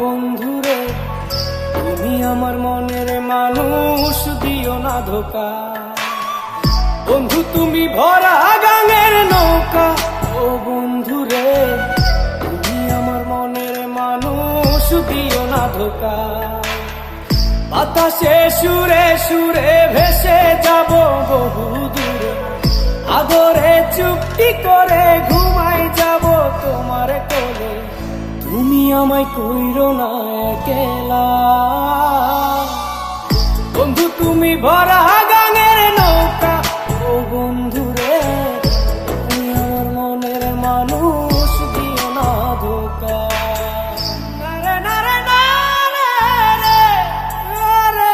বন্ধুরে, তুমি আমার মনের মানুষ, দিও না ধোকা। বন্ধু তুমি ভরা গাঙের নৌকা, ও বন্ধুরে, তুমি আমার মনের মানুষ, দিও না ধোকা। বাতাসে সুরে সুরে ভেসে যাব বহু দূরে, আদরে চুপটি করে ঘুমাই যাব তোমার কোলে। তুমি আমায় কইরো না একলা, বন্ধু তুমি ভরা গাঙের নৌকা, ও বন্ধুরে, তুমি আমার মনের মানুষ, দিও না ধোকা। নারে নারে নারে নারে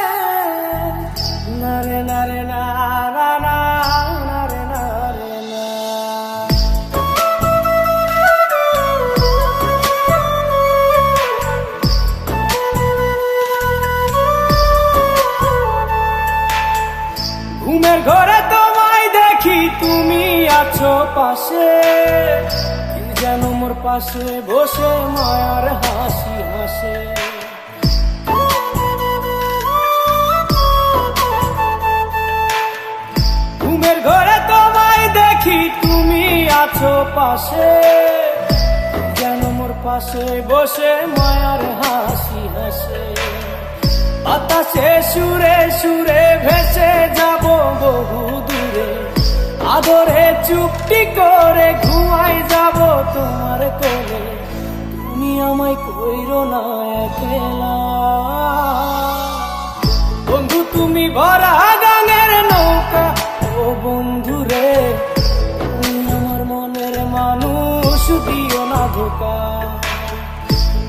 নারে নারে নারে নারে নারে না। ঘুমের ঘরে তোমায় দেখি, তুমি আছো পাশে, কি যেন মোর পাশে বসে মায়ার হাসি হাসে। ঘুমের ঘরে তোমায় দেখি, তুমি আছো পাশে, যেন মোর পাশে বসে মায়ার হাসি হাসে। বাতাসে সুরে সুরে ভেসে যাব বহু দূরে, আদরে চুপটি করে ঘুমাই যাব তোমার কোলে। তুমি আমায় কইরো না একলা, বন্ধু তুমি ভরা গাঙের নৌকা, ও বন্ধুরে, তুমি আমার মনের মানুষ, দিও না ধোকা।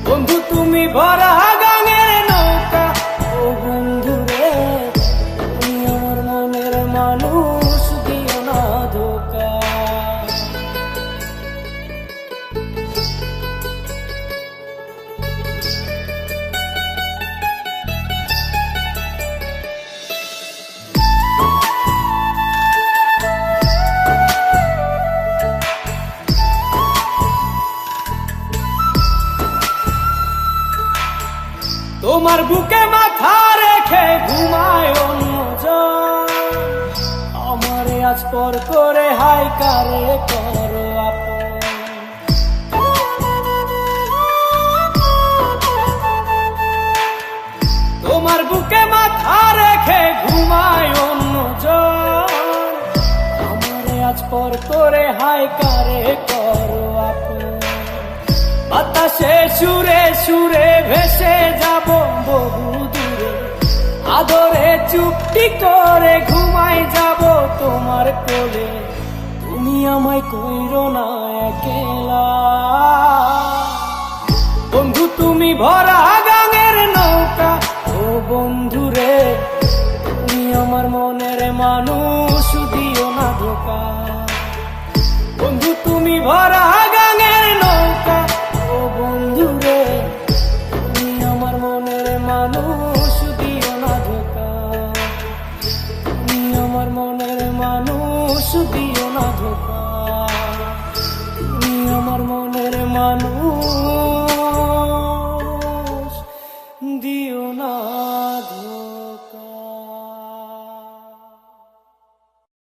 বন্ধু তুমি ভরা গাঙের নৌকা, ও বন্ধুরে, তুমি আমার মনের মানুষ, দিও না ধোকা। তোমার বুকে মাথা রেখে ঘুমায় অন্যজন, আমারে আজ পর করে হাই কারে করো আপন। তোমার বুকে মাথা রেখে ঘুমায় অন্যজন, আমারে আজ পর করে হাই কারে করো আপন। বাতাসে সুরে সুরে ভেসে যাব বহু দূরে, আদরে চুপটি করে ঘুমাই যাব তোমার কোলে। তুমি আমায় কইরো না একলা, বন্ধু তুমি ভরা গাঙের নৌকা, ও বন্ধুরে, তুমি আমার মনের মানুষ, দিও না ধোকা। বন্ধু তুমি ভরা গাঙের নৌকা, ও বন্ধুরে, তুমি আমার মনের মানুষ, দিও না ধোকা। তুমি আমার মনের মানুষ, দিও না ধোকা। তুমি আমার মনের মানুষ।